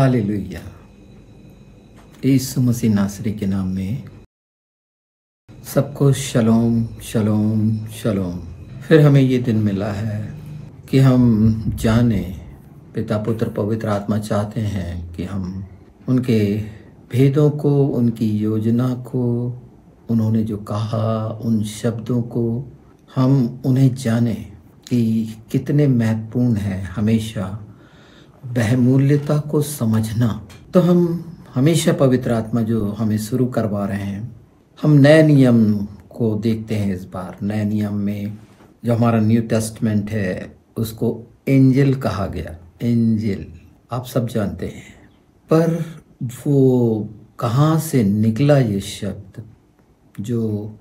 Hallelujah. यीशु मसीह नासरी के नाम में सबको शलोम शलोम शलोम। फिर हमें ये दिन मिला है कि हम जाने पिता पुत्र पवित्र आत्मा चाहते हैं कि हम उनके भेदों को, उनकी योजना को, उन्होंने जो कहा उन शब्दों को हम उन्हें जाने कि कितने महत्वपूर्ण है हमेशा बहुमूल्यता को समझना। तो हम हमेशा पवित्र आत्मा जो हमें शुरू करवा रहे हैं, हम नए नियम को देखते हैं। इस बार नए नियम में जो हमारा न्यू टेस्टमेंट है उसको एंजल कहा गया। एंजल आप सब जानते हैं, पर वो कहाँ से निकला ये शब्द जो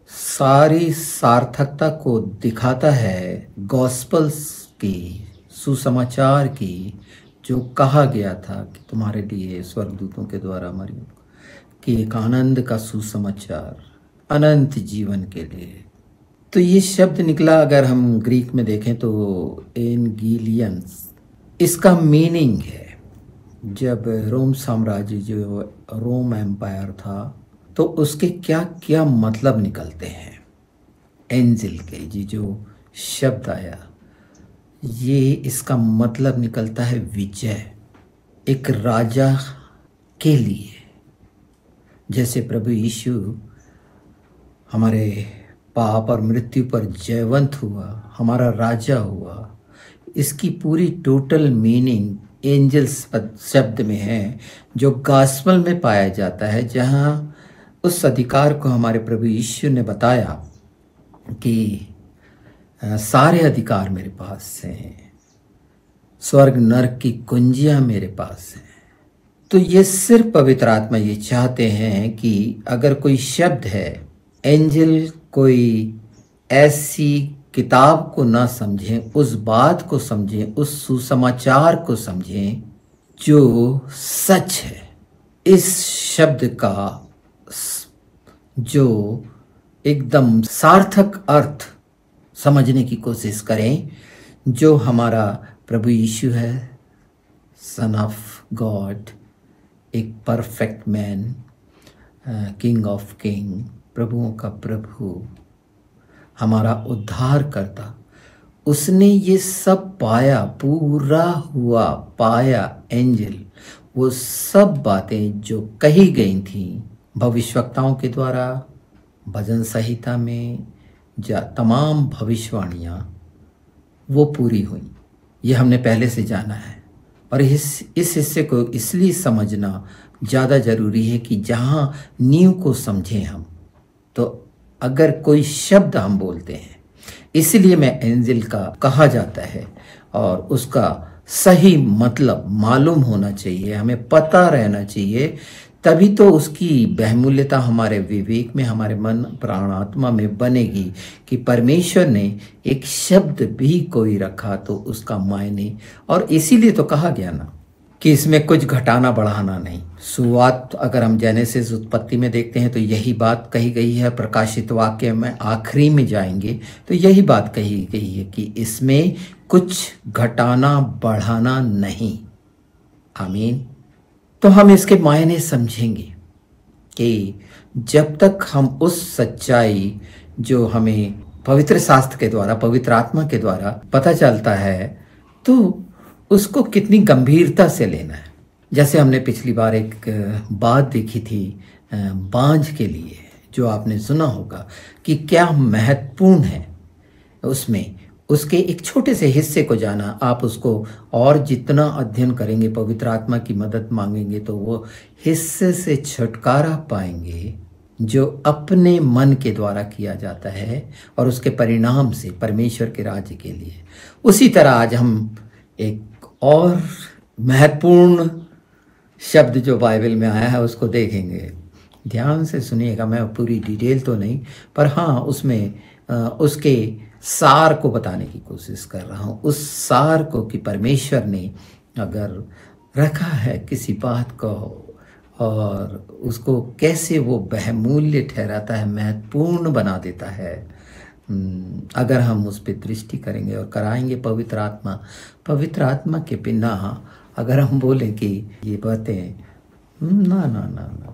सारी सार्थकता को दिखाता है, गॉस्पल्स की, सुसमाचार की, जो कहा गया था कि तुम्हारे लिए स्वर्गदूतों के द्वारा मरियम कि एक आनंद का सुसमाचार अनंत जीवन के लिए। तो ये शब्द निकला, अगर हम ग्रीक में देखें तो एनगीलियंस, इसका मीनिंग है जब रोम साम्राज्य जो रोम एम्पायर था तो उसके क्या क्या मतलब निकलते हैं एंजल के। जी जो शब्द आया ये इसका मतलब निकलता है विजय, एक राजा के लिए। जैसे प्रभु यीशु हमारे पाप और मृत्यु पर जयवंत हुआ, हमारा राजा हुआ, इसकी पूरी टोटल मीनिंग एंजल्स शब्द में है जो गॉस्पेल में पाया जाता है, जहाँ उस अधिकार को हमारे प्रभु यीशु ने बताया कि सारे अधिकार मेरे पास हैं, स्वर्ग नरक की कुंजियां मेरे पास हैं। तो ये सिर्फ पवित्र आत्मा ये चाहते हैं कि अगर कोई शब्द है, एंजल कोई ऐसी किताब को ना समझें, उस बात को समझें, उस सुसमाचार को समझें जो सच है। इस शब्द का जो एकदम सार्थक अर्थ समझने की कोशिश करें, जो हमारा प्रभु यीशु है, सन ऑफ गॉड, एक perfect man, king of king, प्रभुओं का प्रभु, हमारा उद्धार करता, उसने ये सब पाया, पूरा हुआ, पाया। एंजल वो सब बातें जो कही गई थी भविष्यवक्ताओं के द्वारा, भजन संहिता में तमाम भविष्यवाणियाँ वो पूरी हुई। ये हमने पहले से जाना है और इस हिस्से को इसलिए समझना ज़्यादा ज़रूरी है कि जहाँ नींव को समझें हम। तो अगर कोई शब्द हम बोलते हैं, इसलिए मैं एंजल का कहा जाता है और उसका सही मतलब मालूम होना चाहिए, हमें पता रहना चाहिए, तभी तो उसकी बहुमूल्यता हमारे विवेक में, हमारे मन प्राण आत्मा में बनेगी कि परमेश्वर ने एक शब्द भी कोई रखा तो उसका मायने। और इसीलिए तो कहा गया ना कि इसमें कुछ घटाना बढ़ाना नहीं। शुरुआत अगर हम जेनेसिस उत्पत्ति में देखते हैं तो यही बात कही गई है। प्रकाशित वाक्य में आखिरी में जाएंगे तो यही बात कही गई है कि इसमें कुछ घटाना बढ़ाना नहीं। आमीन। तो हम इसके मायने समझेंगे कि जब तक हम उस सच्चाई जो हमें पवित्र शास्त्र के द्वारा, पवित्र आत्मा के द्वारा पता चलता है, तो उसको कितनी गंभीरता से लेना है। जैसे हमने पिछली बार एक बात देखी थी बांझ के लिए, जो आपने सुना होगा कि क्या महत्वपूर्ण है उसमें, उसके एक छोटे से हिस्से को जाना। आप उसको और जितना अध्ययन करेंगे, पवित्र आत्मा की मदद मांगेंगे, तो वो हिस्से से छुटकारा पाएंगे जो अपने मन के द्वारा किया जाता है और उसके परिणाम से परमेश्वर के राज्य के लिए। उसी तरह आज हम एक और महत्वपूर्ण शब्द जो बाइबल में आया है उसको देखेंगे। ध्यान से सुनिएगा, मैं पूरी डिटेल तो नहीं, पर हाँ उसमें उसके सार को बताने की कोशिश कर रहा हूँ। उस सार को कि परमेश्वर ने अगर रखा है किसी बात को और उसको कैसे वो बहुमूल्य ठहराता है, महत्वपूर्ण बना देता है। अगर हम उस पर दृष्टि करेंगे और कराएंगे पवित्र आत्मा के बिना अगर हम बोले कि ये बातें ना ना ना ना,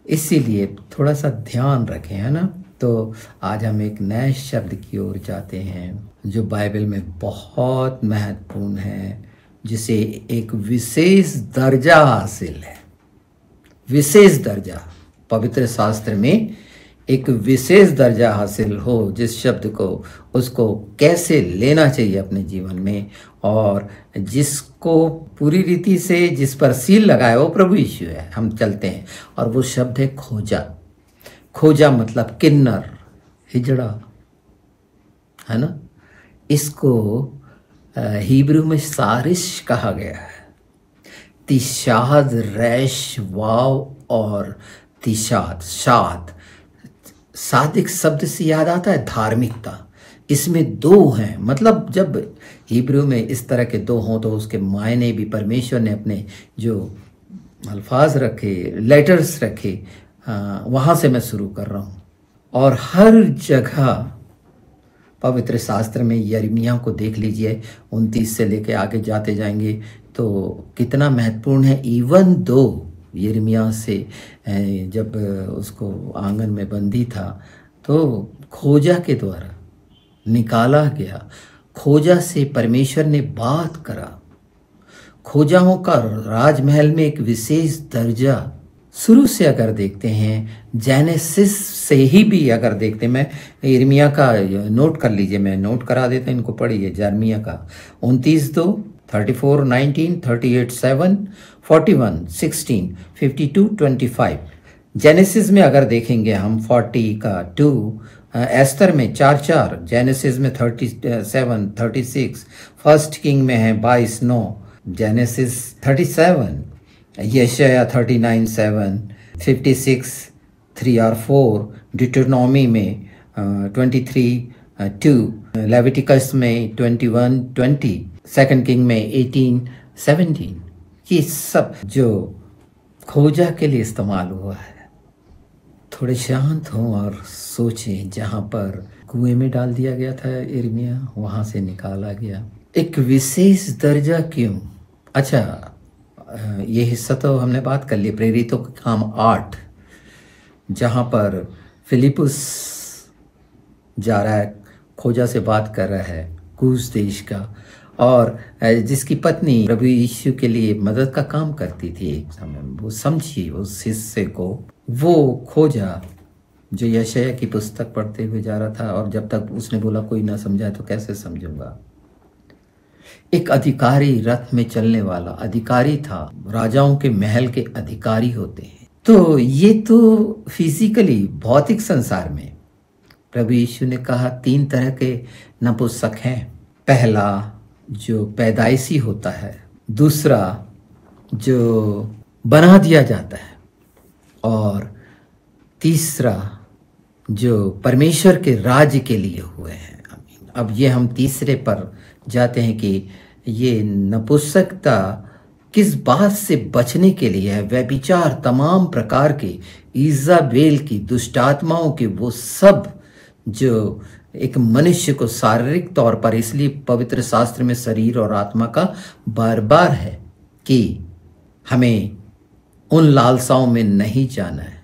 इसीलिए थोड़ा सा ध्यान रखें, है ना। तो आज हम एक नए शब्द की ओर जाते हैं जो बाइबल में बहुत महत्वपूर्ण है, जिसे एक विशेष दर्जा हासिल है। विशेष दर्जा, पवित्र शास्त्र में एक विशेष दर्जा हासिल हो जिस शब्द को, उसको कैसे लेना चाहिए अपने जीवन में, और जिसको पूरी रीति से जिस पर सील लगाए वो प्रभु यीशु है। हम चलते हैं और वो शब्द है खोजा। खोजा मतलब किन्नर, हिजड़ा, है ना। इसको हिब्रू में सारिश कहा गया है। तिशाद, रैश, वाव और तिशाद, शाद। सादिक शब्द से याद आता है धार्मिकता। इसमें दो हैं, मतलब जब हिब्रू में इस तरह के दो हों तो उसके मायने भी परमेश्वर ने अपने जो अल्फाज रखे, लेटर्स रखे, वहाँ से मैं शुरू कर रहा हूँ। और हर जगह पवित्र शास्त्र में यिर्मयाह को देख लीजिए, 29 से लेके आगे जाते जाएंगे तो कितना महत्वपूर्ण है। इवन दो यिर्मयाह से जब उसको आंगन में बंदी था तो खोजा के द्वारा निकाला गया। खोजा से परमेश्वर ने बात करा। खोजाओं का राजमहल में एक विशेष दर्जा। शुरू से अगर देखते हैं, जेनेसिस से ही भी अगर देखते हैं, मैं यिर्मयाह का नोट कर लीजिए, मैं नोट करा देता हूं, इनको पढ़िए। यिर्मयाह का 29:2, 34:19, 38:7, 41:16, 52:25। जेनेसिस में अगर देखेंगे हम 40 का 2, एस्तर में 4:4, जेनेसिस में 37, 36, फर्स्ट किंग में है 22:9, जेनेसिस 37, यशायाह 39:7, 56:3 और 4, डिटरनॉमी में 23:2, लेविटिकस में 21:20, सेकंड किंग में 18:17। ये सब जो खोजा के लिए इस्तेमाल हुआ है। थोड़े शांत हों और सोचें, जहाँ पर कुएं में डाल दिया गया था यिर्मयाह, वहाँ से निकाला गया। एक विशेष दर्जा क्यों? अच्छा, ये हिस्सा तो हमने बात कर ली, प्रेरितों का काम 8, जहाँ पर फिलिपुस जा रहा है, खोजा से बात कर रहा है, कूश देश का, और जिसकी पत्नी प्रभु यीशु के लिए मदद का काम करती थी एक समय। वो समझिए उस हिस्से को। वो खोजा जो यशायाह की पुस्तक पढ़ते हुए जा रहा था, और जब तक उसने बोला कोई ना समझाए तो कैसे समझूंगा। एक अधिकारी, रथ में चलने वाला अधिकारी था। राजाओं के महल के अधिकारी होते हैं। तो ये तो फिजिकली, भौतिक संसार में प्रभु यीशु ने कहा 3 तरह के नपुंसक हैं। पहला जो पैदाइशी होता है, दूसरा जो बना दिया जाता है, और तीसरा जो परमेश्वर के राज्य के लिए हुए हैं। अब ये हम तीसरे पर जाते हैं कि ये नपुंसकता किस बात से बचने के लिए है। व्यभिचार, तमाम प्रकार के, इज़ाबेल की, दुष्टात्माओं के, वो सब जो एक मनुष्य को शारीरिक तौर पर, इसलिए पवित्र शास्त्र में शरीर और आत्मा का बार बार है कि हमें उन लालसाओं में नहीं जाना है।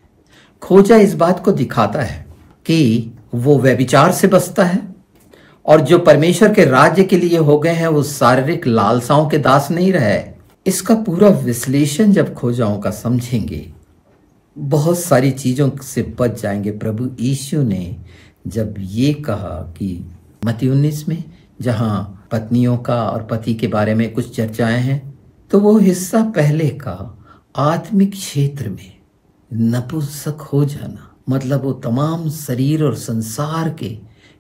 खोजा इस बात को दिखाता है कि वो व्यभिचार से बचता है, और जो परमेश्वर के राज्य के लिए हो गए हैं वो शारीरिक लालसाओं के दास नहीं रहे। इसका पूरा विश्लेषण जब खोजाओं का समझेंगे, बहुत सारी चीजों से बच जाएंगे। प्रभु यीशु ने जब ये कहा कि मत्ती 19 में, जहाँ पत्नियों का और पति के बारे में कुछ चर्चाएं हैं, तो वो हिस्सा पहले का आत्मिक क्षेत्र में नपुंसक हो जाना, मतलब वो तमाम शरीर और संसार के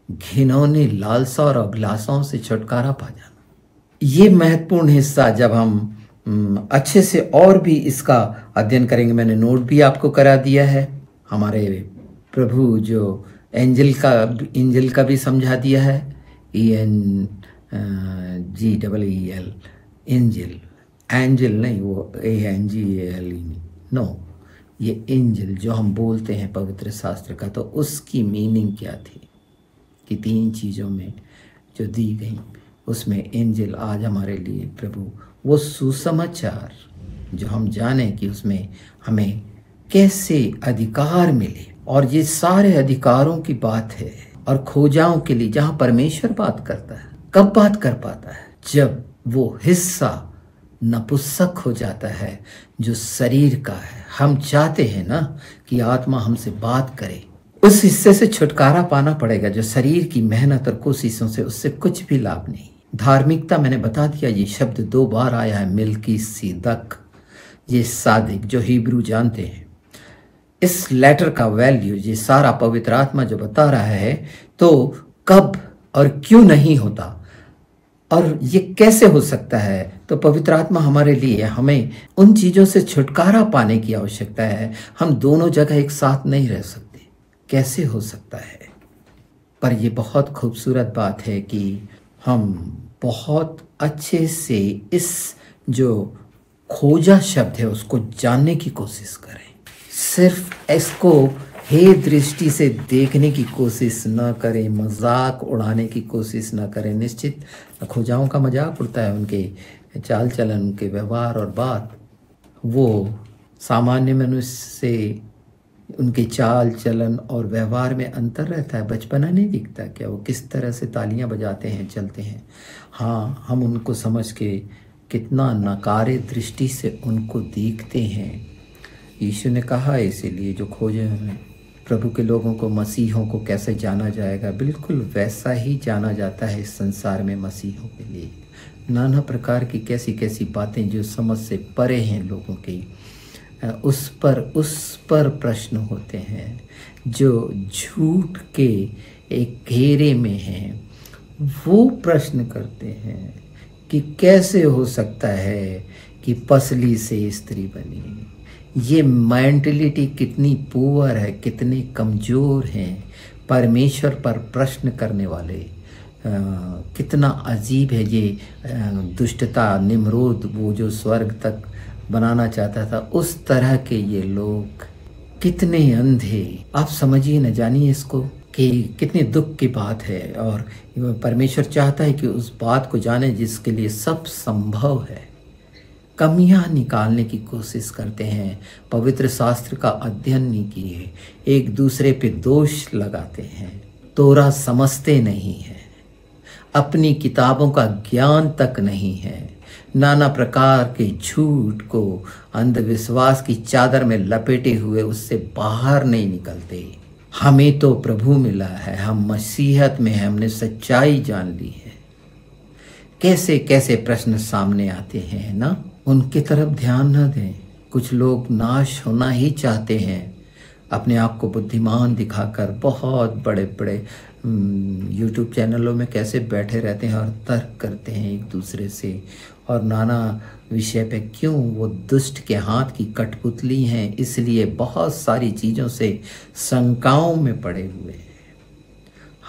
घिनौने लालसा और अभिलाषाओं से छुटकारा पा जाना। ये महत्वपूर्ण हिस्सा जब हम अच्छे से और भी इसका अध्ययन करेंगे, मैंने नोट भी आपको करा दिया है। हमारे प्रभु जो एंजल का भी समझा दिया है, ENGEL, एंजल, एंजल नहीं, वो ANGEL नो, ये एंजल जो हम बोलते हैं पवित्र शास्त्र का, तो उसकी मीनिंग क्या थी कि 3 चीज़ों में जो दी गई उसमें एंजल आज हमारे लिए प्रभु वो सुसमाचार जो हम जाने कि उसमें हमें कैसे अधिकार मिले, और ये सारे अधिकारों की बात है और खोजाओं के लिए जहां परमेश्वर बात करता है। कब बात कर पाता है? जब वो हिस्सा नपुंसक हो जाता है जो शरीर का है। हम चाहते हैं ना कि आत्मा हमसे बात करे, उस हिस्से से छुटकारा पाना पड़ेगा जो शरीर की मेहनत और कोशिशों से उससे कुछ भी लाभ नहीं। धार्मिकता मैंने बता दिया, ये शब्द 2 बार आया है, मिल्की सीदक, ये सादिक जो हिब्रू जानते हैं। इस लेटर का वैल्यू ये सारा पवित्र आत्मा जो बता रहा है, तो कब और क्यों नहीं होता और ये कैसे हो सकता है, तो पवित्र आत्मा हमारे लिए, हमें उन चीज़ों से छुटकारा पाने की आवश्यकता है। हम दोनों जगह एक साथ नहीं रह सकते। कैसे हो सकता है? पर ये बहुत खूबसूरत बात है कि हम बहुत अच्छे से इस जो खोजा शब्द है उसको जानने की कोशिश करें। सिर्फ इसको हे दृष्टि से देखने की कोशिश न करें, मजाक उड़ाने की कोशिश न करें। निश्चित खोजाओं का मजाक उड़ता है, उनके चाल चलन, उनके व्यवहार और बात, वो सामान्य मनुष्य से उनके चाल चलन और व्यवहार में अंतर रहता है। बचपना नहीं दिखता क्या? वो किस तरह से तालियां बजाते हैं, चलते हैं। हाँ, हम उनको समझ के कितना नकारे दृष्टि से उनको देखते हैं। यीशु ने कहा है इसीलिए जो खोजे हमें प्रभु के लोगों को, मसीहों को कैसे जाना जाएगा, बिल्कुल वैसा ही जाना जाता है इस संसार में मसीहों के लिए। नाना प्रकार की कैसी कैसी बातें जो समझ से परे हैं लोगों की, उस पर प्रश्न होते हैं। जो झूठ के एक घेरे में हैं, वो प्रश्न करते हैं कि कैसे हो सकता है कि पसली से स्त्री बनी। ये मेंटलिटी कितनी पुअर है, कितने कमज़ोर हैं। परमेश्वर पर प्रश्न करने वाले कितना अजीब है ये दुष्टता। निम्रोद वो जो स्वर्ग तक बनाना चाहता था, उस तरह के ये लोग कितने अंधे। आप समझिए न, जानिए इसको कि कितने दुख की बात है। और परमेश्वर चाहता है कि उस बात को जाने जिसके लिए सब संभव है। कमियां निकालने की कोशिश करते हैं, पवित्र शास्त्र का अध्ययन नहीं किए, एक दूसरे पे दोष लगाते हैं, तोरा समझते नहीं है, अपनी किताबों का ज्ञान तक नहीं है, नाना प्रकार के झूठ को अंधविश्वास की चादर में लपेटे हुए उससे बाहर नहीं निकलते। हमें तो प्रभु मिला है, हम मसीहत में हैं, हमने सच्चाई जान ली है। कैसे कैसे प्रश्न सामने आते हैं ना, उनकी तरफ ध्यान न दें। कुछ लोग नाश होना ही चाहते हैं, अपने आप को बुद्धिमान दिखाकर बहुत बड़े बड़े यूट्यूब चैनलों में कैसे बैठे रहते हैं और तर्क करते हैं एक दूसरे से, और नाना विषय पे। क्यों? वो दुष्ट के हाथ की कठपुतली हैं, इसलिए बहुत सारी चीज़ों से शंकाओं में पड़े हुए हैं।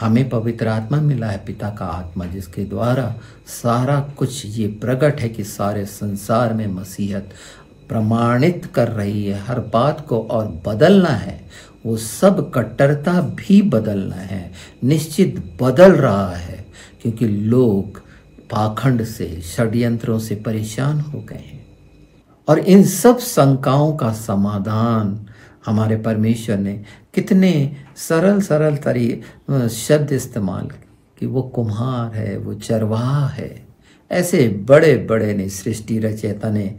हमें पवित्र आत्मा मिला है, पिता का आत्मा, जिसके द्वारा सारा कुछ ये प्रकट है कि सारे संसार में मसीहत प्रमाणित कर रही है हर बात को, और बदलना है। वो सब कट्टरता भी बदलना है, निश्चित बदल रहा है, क्योंकि लोग पाखंड से, षड्यंत्रों से परेशान हो गए हैं। और इन सब शंकाओं का समाधान हमारे परमेश्वर ने कितने सरल सरल शब्द इस्तेमाल कि वो कुम्हार है, वो चरवाहा है। ऐसे बड़े बड़े ने, सृष्टि रचयिता ने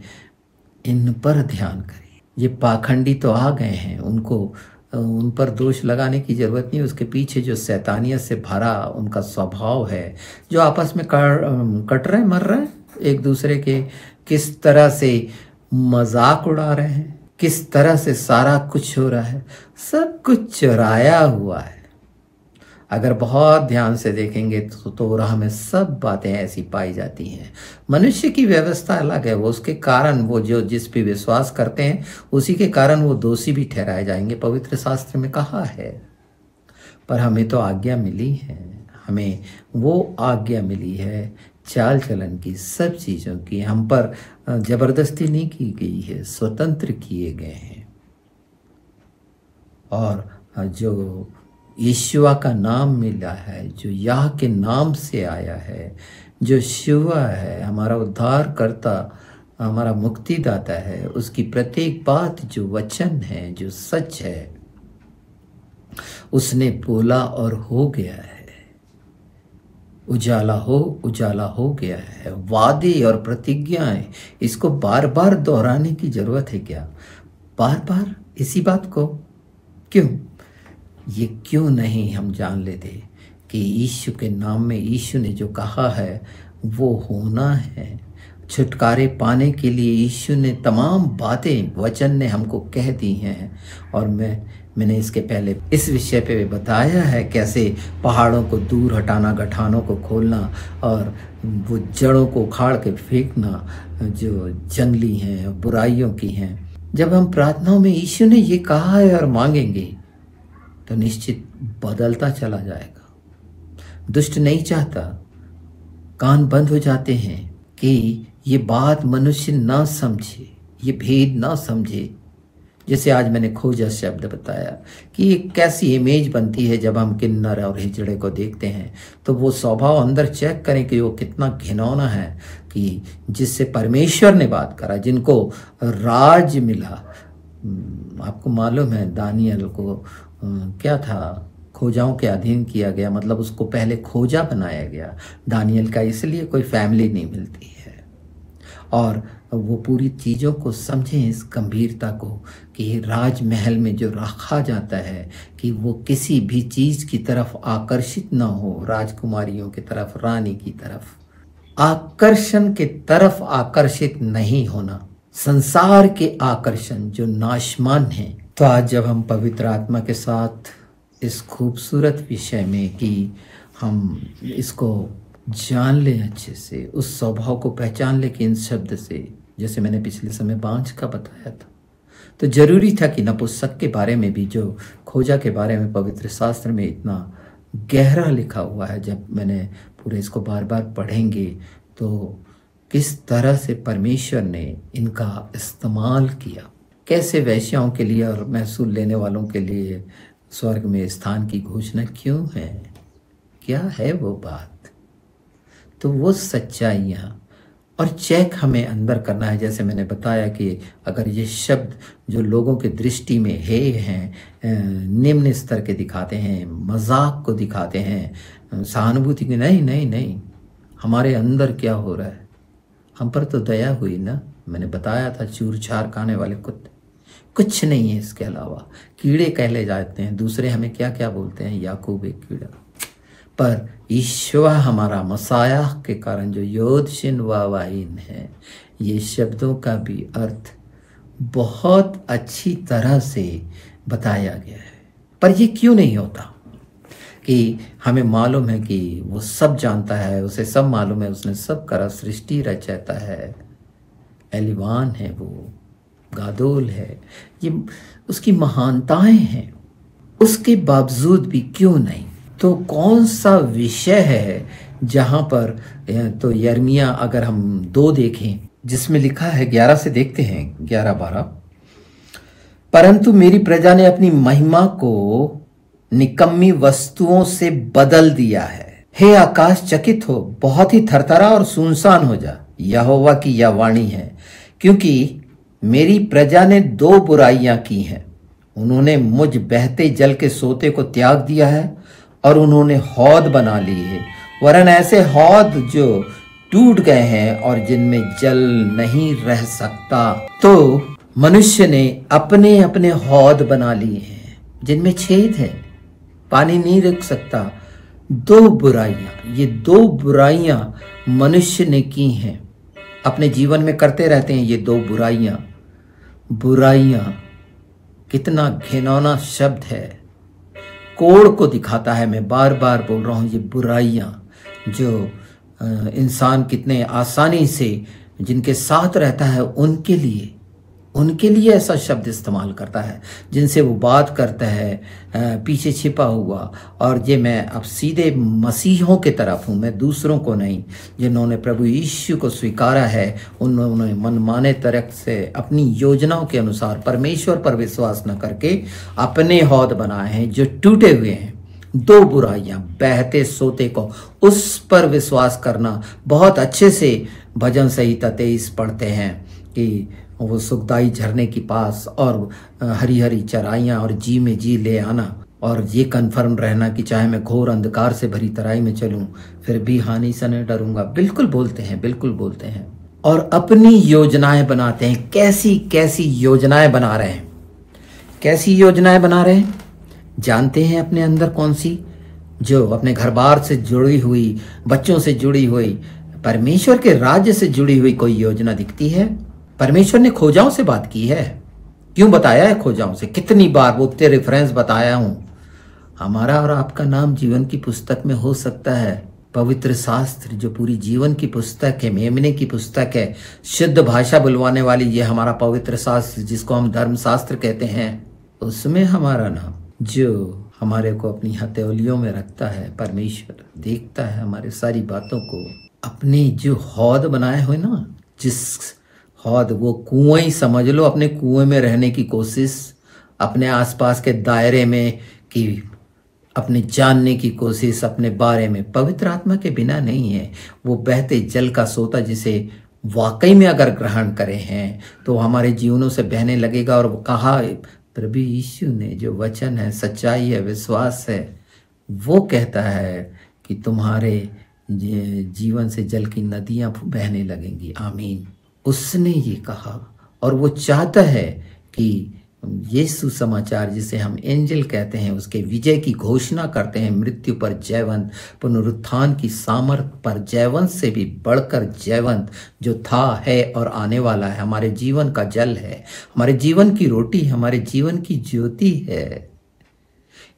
इन पर ध्यान करें। ये पाखंडी तो आ गए हैं, उनको उन पर दोष लगाने की ज़रूरत नहीं। उसके पीछे जो शैतानियत से भरा उनका स्वभाव है, जो आपस में कट रहे, मर रहे, एक दूसरे के किस तरह से मजाक उड़ा रहे हैं, किस तरह से सारा कुछ हो रहा है, सब कुछ चुराया हुआ है। अगर बहुत ध्यान से देखेंगे तो राह में सब बातें ऐसी पाई जाती हैं। मनुष्य की व्यवस्था अलग है, वो उसके कारण, वो जो जिस पे विश्वास करते हैं उसी के कारण वो दोषी भी ठहराए जाएंगे, पवित्र शास्त्र में कहा है। पर हमें तो आज्ञा मिली है, हमें वो आज्ञा मिली है चाल चलन की, सब चीज़ों की। हम पर जबरदस्ती नहीं की गई है, स्वतंत्र किए गए हैं। और जो यीशुआ का नाम मिला है, जो याह के नाम से आया है, जो शिवा है, हमारा उद्धार करता, हमारा मुक्तिदाता है, उसकी प्रत्येक बात जो वचन है, जो सच है, उसने बोला और हो गया है। उजाला हो गया है। वादे और प्रतिज्ञाएं, इसको बार बार दोहराने की जरूरत है क्या? बार बार इसी बात को क्यों? ये क्यों नहीं हम जान लेते कि यीशु के नाम में यीशु ने जो कहा है वो होना है। छुटकारे पाने के लिए यीशु ने तमाम बातें वचन ने हमको कह दी हैं। और मैंने इसके पहले इस विषय पे बताया है कैसे पहाड़ों को दूर हटाना, गठानों को खोलना और वो जड़ों को उखाड़ के फेंकना जो जंगली हैं, बुराइयों की हैं। जब हम प्रार्थनाओं में यीशु ने ये कहा है और मांगेंगे तो निश्चित बदलता चला जाएगा। दुष्ट नहीं चाहता, कान बंद हो जाते हैं कि ये बात मनुष्य ना समझे, ये भेद ना समझे। जैसे आज मैंने खोजा शब्द बताया कि एक कैसी इमेज बनती है जब हम किन्नर और हिजड़े को देखते हैं तो वो स्वभाव अंदर चेक करें कि वो कितना घिनौना है, कि जिससे परमेश्वर ने बात करा, जिनको राज मिला। आपको मालूम है दानियल को क्या था, खोजाओं के अधीन किया गया, मतलब उसको पहले खोजा बनाया गया दानियल का, इसलिए कोई फैमिली नहीं मिलती है। और वो पूरी चीज़ों को समझें, इस गंभीरता को, कि राजमहल में जो रखा जाता है कि वो किसी भी चीज़ की तरफ आकर्षित ना हो, राजकुमारियों की तरफ, रानी की तरफ, आकर्षण के तरफ आकर्षित नहीं होना, संसार के आकर्षण जो नाशमान है। तो आज जब हम पवित्र आत्मा के साथ इस खूबसूरत विषय में कि हम इसको जान लें अच्छे से, उस स्वभाव को पहचान लें कि इन शब्द से, जैसे मैंने पिछले समय बांझ का बताया था, तो जरूरी था कि नपुंसक के बारे में भी, जो खोजा के बारे में पवित्र शास्त्र में इतना गहरा लिखा हुआ है, जब मैंने पूरे इसको बार बार पढ़ेंगे तो किस तरह से परमेश्वर ने इनका इस्तेमाल किया, कैसे वैश्याओं के लिए और महसूल लेने वालों के लिए स्वर्ग में स्थान की घोषणा क्यों है, क्या है वो बात। तो वो सच्चाइयाँ और चेक हमें अंदर करना है। जैसे मैंने बताया कि अगर ये शब्द जो लोगों के दृष्टि में हैं, निम्न स्तर के दिखाते हैं, मजाक को दिखाते हैं, सहानुभूति की, नहीं, हमारे अंदर क्या हो रहा है। हम पर तो दया हुई ना, मैंने बताया था, चूर छार खाने वाले कुत्ते, कुछ नहीं है इसके अलावा, कीड़े कहले जाते हैं। दूसरे हमें क्या क्या बोलते हैं, याकूब एक कीड़ा। पर ईश्वर हमारा मसाया के कारण जो योदशिन वावाइन है, ये शब्दों का भी अर्थ बहुत अच्छी तरह से बताया गया है। पर ये क्यों नहीं होता कि हमें मालूम है कि वो सब जानता है, उसे सब मालूम है, उसने सब करा, सृष्टि रचता है, एलिवान है, वो गादोल है, ये उसकी महानताएं हैं, उसके बावजूद भी क्यों नहीं। तो कौन सा विषय है जहां पर, तो यर्मिया अगर हम 2 देखें जिसमें लिखा है, 11 से देखते हैं, 11-12, परंतु मेरी प्रजा ने अपनी महिमा को निकम्मी वस्तुओं से बदल दिया है। हे आकाश चकित हो, बहुत ही थरथरा और सुनसान हो जा, यहोवा की यह वाणी है, क्योंकि मेरी प्रजा ने 2 बुराइयां की हैं। उन्होंने मुझ बहते जल के सोते को त्याग दिया है और उन्होंने हौद बना ली है, वरन ऐसे हौद जो टूट गए हैं और जिनमें जल नहीं रह सकता। तो मनुष्य ने अपने अपने हौद बना लिए हैं जिनमें छेद है, पानी नहीं रुक सकता। 2 बुराइयां, ये 2 बुराइयां मनुष्य ने की हैं, अपने जीवन में करते रहते हैं ये 2 बुराइयां। कितना घिनौना शब्द है, कोड़ को दिखाता है। मैं बार बार बोल रहा हूँ, ये बुराइयां जो इंसान कितने आसानी से जिनके साथ रहता है उनके लिए ऐसा शब्द इस्तेमाल करता है, जिनसे वो बात करता है पीछे छिपा हुआ। और ये मैं अब सीधे मसीहों के तरफ हूँ, मैं दूसरों को नहीं। जिन्होंने प्रभु यीशु को स्वीकारा है, उन्होंने मनमाने तरह से अपनी योजनाओं के अनुसार परमेश्वर पर विश्वास न करके अपने हौद बनाए हैं जो टूटे हुए हैं, दो बुराइयां, बहते सोते को, उस पर विश्वास करना। बहुत अच्छे से भजन संहिता 23 पढ़ते हैं कि वो सुखदाई झरने के पास और हरी हरी चराइयाँ और जी में जी ले आना, और ये कन्फर्म रहना कि चाहे मैं घोर अंधकार से भरी तराई में चलूं फिर भी हानि से नहीं डरूंगा। बिल्कुल बोलते हैं, बिल्कुल बोलते हैं। और अपनी योजनाएं बनाते हैं। कैसी कैसी योजनाएं बना रहे हैं, कैसी योजनाएं बना रहे हैं, जानते हैं अपने अंदर कौन सी? जो अपने घर बार से जुड़ी हुई, बच्चों से जुड़ी हुई, परमेश्वर के राज्य से जुड़ी हुई कोई योजना दिखती है? परमेश्वर ने खोजाओं से बात की है। क्यों बताया है खोजाओं से? कितनी बार वो तेरे रेफरेंस बताया हूं। हमारा और आपका नाम जीवन की पुस्तक में हो सकता है। पवित्र शास्त्र जो पूरी जीवन की पुस्तक है, मेमने की पुस्तक है, शुद्ध भाषा बुलवाने वाली ये हमारा पवित्र शास्त्र जिसको हम धर्मशास्त्र कहते हैं, उसमें हमारा नाम, जो हमारे को अपनी हथेलियों में रखता है। परमेश्वर देखता है हमारे सारी बातों को। अपने जो हौद बनाए हुए ना, जिस हौद, वो कुआं ही समझ लो, अपने कुएं में रहने की कोशिश, अपने आसपास के दायरे में कि अपने जानने की कोशिश अपने बारे में, पवित्र आत्मा के बिना नहीं है। वो बहते जल का सोता जिसे वाकई में अगर ग्रहण करें हैं तो हमारे जीवनों से बहने लगेगा। और वो कहा प्रभु यीशु ने, जो वचन है, सच्चाई है, विश्वास है, वो कहता है कि तुम्हारे जीवन से जल की नदियां बहने लगेंगी। आमीन। उसने ये कहा, और वो चाहता है कि ये सुसमाचार जिसे हम एंजल कहते हैं उसके विजय की घोषणा करते हैं। मृत्यु पर जयवंत, पुनरुत्थान की सामर्थ पर जयवंत से भी बढ़कर जयवंत, जो था, है और आने वाला है, हमारे जीवन का जल है, हमारे जीवन की रोटी, हमारे जीवन की ज्योति है।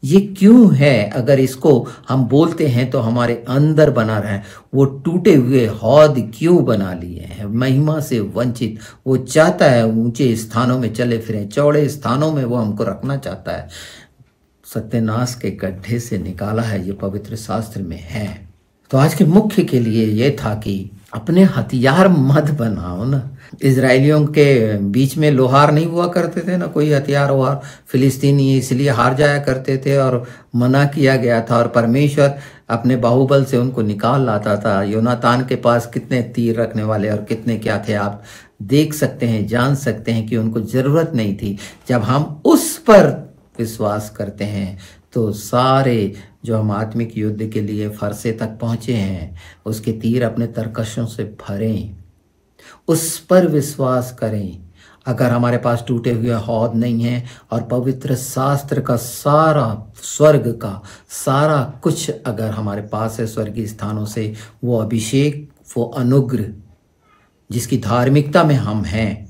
ये क्यों है? अगर इसको हम बोलते हैं तो हमारे अंदर बना रहे। वो टूटे हुए हौद क्यों बना लिए हैं? महिमा से वंचित। वो चाहता है ऊंचे स्थानों में चले फिरें, चौड़े स्थानों में वो हमको रखना चाहता है। सत्यानाश के गड्ढे से निकाला है, ये पवित्र शास्त्र में है। तो आज के मुख्य के लिए ये था कि अपने हथियार मत बनाओ ना। इजरायलियों के बीच में लोहार नहीं हुआ करते थे ना, कोई हथियार वहार। फिलिस्तीनी इसलिए हार जाया करते थे और मना किया गया था, और परमेश्वर अपने बाहुबल से उनको निकाल लाता था। योनातान के पास कितने तीर रखने वाले और कितने क्या थे, आप देख सकते हैं, जान सकते हैं कि उनको जरूरत नहीं थी। जब हम उस पर विश्वास करते हैं तो सारे जो हम आत्मिक युद्ध के लिए फरसे तक पहुंचे हैं, उसके तीर अपने तरकशों से भरें, उस पर विश्वास करें। अगर हमारे पास टूटे हुए हौद नहीं है और पवित्र शास्त्र का सारा, स्वर्ग का सारा कुछ अगर हमारे पास है स्वर्गीय स्थानों से, वो अभिषेक, वो अनुग्रह जिसकी धार्मिकता में हम हैं,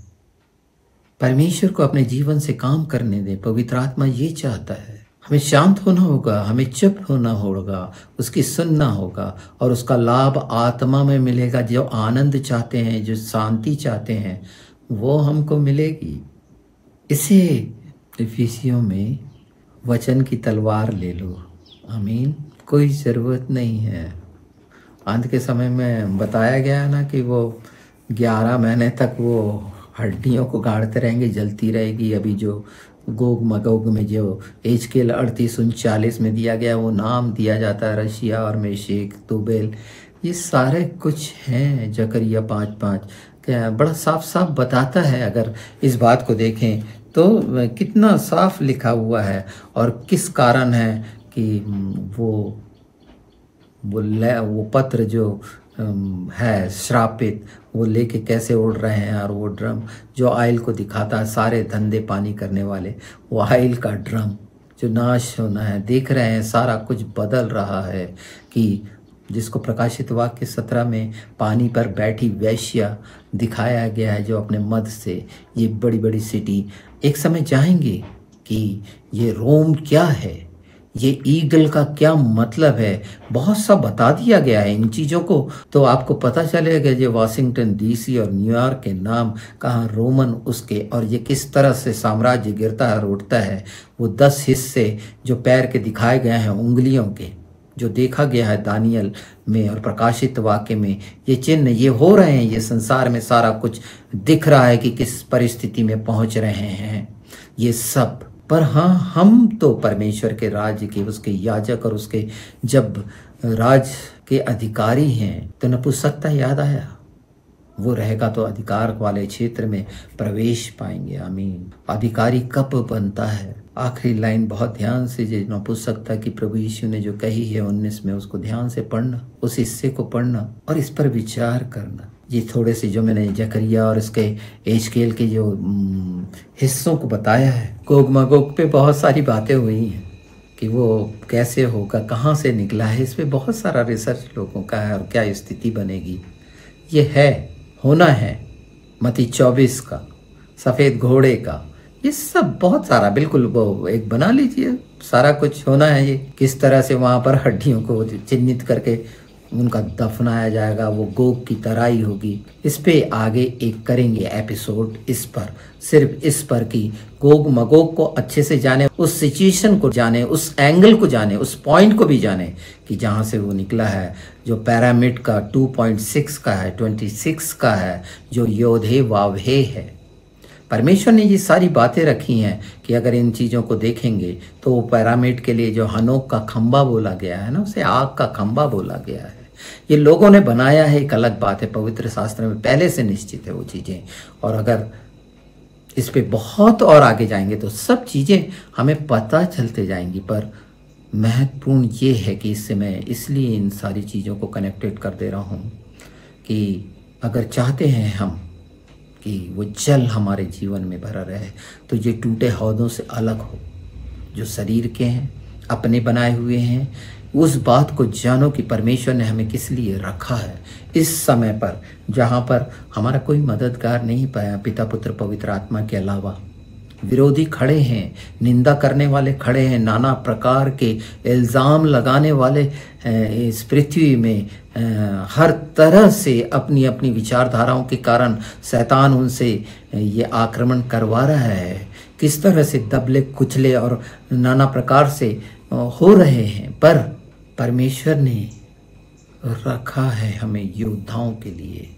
परमेश्वर को अपने जीवन से काम करने दें। पवित्र आत्मा ये चाहता है। हमें शांत होना होगा, हमें चुप होना होगा, उसकी सुनना होगा, और उसका लाभ आत्मा में मिलेगा। जो आनंद चाहते हैं, जो शांति चाहते हैं, वो हमको मिलेगी। इसे इफिसियों में वचन की तलवार ले लो। आमीन। कोई ज़रूरत नहीं है। अंत के समय में बताया गया है ना कि वो 11 महीने तक वो हड्डियों को गाड़ते रहेंगे, जलती रहेगी। अभी जो गोग मगोग में जो एजकेल 38:39 में दिया गया, वो नाम दिया जाता है रशिया और मेशेक, तुबेल, ये सारे कुछ हैं। जकरिया 5:5 क्या बड़ा साफ साफ बताता है। अगर इस बात को देखें तो कितना साफ लिखा हुआ है, और किस कारण है कि वो पत्र जो है श्रापित, वो लेके कैसे उड़ रहे हैं। और वो ड्रम जो आयल को दिखाता है, सारे धंधे पानी करने वाले, वो आयल का ड्रम जो नाश होना है, देख रहे हैं सारा कुछ बदल रहा है। कि जिसको प्रकाशित वाक्य 17 में पानी पर बैठी वैश्या दिखाया गया है, जो अपने मद से, ये बड़ी बड़ी सिटी एक समय जाएंगे कि ये रोम क्या है, ये ईगल का क्या मतलब है, बहुत सा बता दिया गया है इन चीज़ों को। तो आपको पता चलेगा जो वाशिंगटन डीसी और न्यूयॉर्क के नाम कहाँ रोमन उसके, और ये किस तरह से साम्राज्य गिरता है और उठता है। वो 10 हिस्से जो पैर के दिखाए गए हैं, उंगलियों के, जो देखा गया है दानियल में और प्रकाशित वाक्य में, ये चिन्ह ये हो रहे हैं। ये संसार में सारा कुछ दिख रहा है कि किस परिस्थिति में पहुंच रहे हैं। ये सब पर हाँ, हम तो परमेश्वर के राज्य के, उसके याजक और उसके जब राज के अधिकारी हैं, तो नपुंसकता याद आया। वो रहेगा तो अधिकार वाले क्षेत्र में प्रवेश पाएंगे। आमीन। अधिकारी कब बनता है? आखिरी लाइन बहुत ध्यान से, जो नपुंसकता की प्रभु यीशु ने जो कही है 19 में, उसको ध्यान से पढ़ना, उस हिस्से को पढ़ना और इस पर विचार करना। ये थोड़े से जो मैंने जकरिया और इसके एजकेल के जो हिस्सों को बताया है, गोग मगोग पे बहुत सारी बातें हुई हैं कि वो कैसे होगा, कहाँ से निकला है। इस पर बहुत सारा रिसर्च लोगों का है और क्या स्थिति बनेगी। ये है, होना है। मत्ती 24 का, सफ़ेद घोड़े का, ये सब बहुत सारा, बिल्कुल वो एक बना लीजिए, सारा कुछ होना है। ये किस तरह से वहाँ पर हड्डियों को चिन्हित करके उनका दफनाया जाएगा, वो गोग की तराई होगी। इस पे आगे एक करेंगे एपिसोड, इस पर, सिर्फ इस पर कि गोग मगोग को अच्छे से जाने, उस सिचुएशन को जाने, उस एंगल को जाने, उस पॉइंट को भी जाने कि जहाँ से वो निकला है, जो पैरामिड का 2.6 का है, 26 का है, जो योधे वावहे है। परमेश्वर ने ये सारी बातें रखी हैं कि अगर इन चीज़ों को देखेंगे तो वो पैरामिड के लिए जो हनोक का खंबा बोला गया है ना, उसे आग का खंबा बोला गया है। ये लोगों ने बनाया है, एक अलग बात है, पवित्र शास्त्र में पहले से निश्चित है वो चीज़ें। और अगर इस पे बहुत और आगे जाएंगे तो सब चीज़ें हमें पता चलते जाएंगी। पर महत्वपूर्ण ये है कि इससे मैं इसलिए इन सारी चीज़ों को कनेक्टेड कर दे रहा हूँ कि अगर चाहते हैं हम कि वो जल हमारे जीवन में भरा रहे, तो ये टूटे हौदों से अलग हो, जो शरीर के हैं, अपने बनाए हुए हैं। उस बात को जानो कि परमेश्वर ने हमें किस लिए रखा है इस समय पर, जहाँ पर हमारा कोई मददगार नहीं पाया, पिता पुत्र पवित्र आत्मा के अलावा। विरोधी खड़े हैं, निंदा करने वाले खड़े हैं, नाना प्रकार के इल्ज़ाम लगाने वाले इस पृथ्वी में हर तरह से अपनी अपनी विचारधाराओं के कारण शैतान उनसे ये आक्रमण करवा रहा है। किस तरह से दबले कुचले और नाना प्रकार से हो रहे हैं, पर परमेश्वर ने रखा है हमें योद्धाओं के लिए।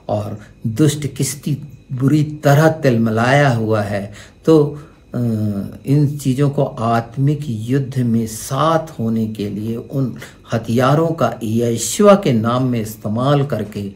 और दुष्ट किस्ती बुरी तरह तिलमिलाया हुआ है, तो इन चीज़ों को आत्मिक युद्ध में साथ होने के लिए उन हथियारों का यीशु के नाम में इस्तेमाल करके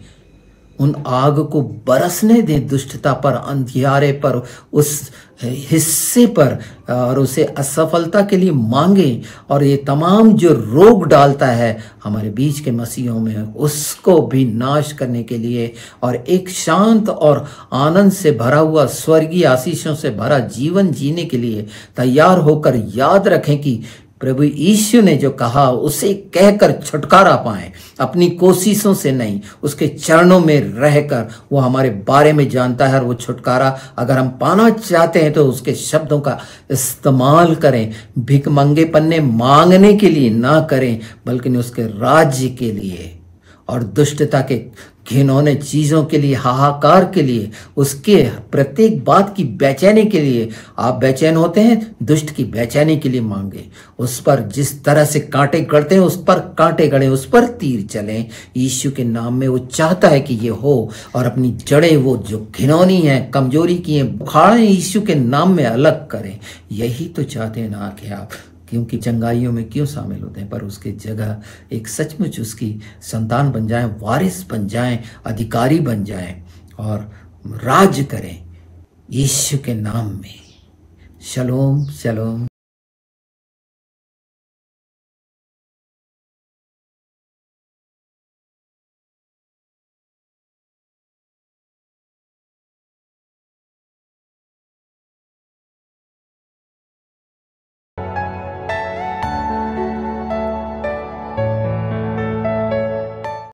उन आग को बरसने दें दुष्टता पर, अंधियारे पर, उस हिस्से पर, और उसे असफलता के लिए मांगे। और ये तमाम जो रोग डालता है हमारे बीच के मसीहों में, उसको भी नाश करने के लिए और एक शांत और आनंद से भरा हुआ, स्वर्गीय आशीषों से भरा जीवन जीने के लिए तैयार होकर याद रखें कि प्रभु यीशु ने जो कहा उसे कहकर छुटकारा पाएं, अपनी कोशिशों से नहीं, उसके चरणों में रहकर। वो हमारे बारे में जानता है और वो छुटकारा अगर हम पाना चाहते हैं तो उसके शब्दों का इस्तेमाल करें। भिख मंगे पन्ने मांगने के लिए ना करें, बल्कि उसके राज्य के लिए और दुष्टता के घिनौने चीज़ों के लिए, हाहाकार के लिए, उसके प्रत्येक बात की बेचैनी के लिए। आप बेचैन होते हैं, दुष्ट की बेचैनी के लिए मांगे। उस पर जिस तरह से कांटे गढ़ते हैं, उस पर कांटे गढ़े, उस पर तीर चलें यीशु के नाम में। वो चाहता है कि ये हो, और अपनी जड़ें वो जो घिनौनी हैं, कमजोरी की हैं, उखाड़ें, यीशु के नाम में अलग करें। यही तो चाहते हैं ना कि आप, क्योंकि चंगाइयों में क्यों शामिल होते हैं, पर उसके जगह एक सचमुच उसकी संतान बन जाएं, वारिस बन जाएं, अधिकारी बन जाएं और राज करें यीशु के नाम में। शलोम शलोम।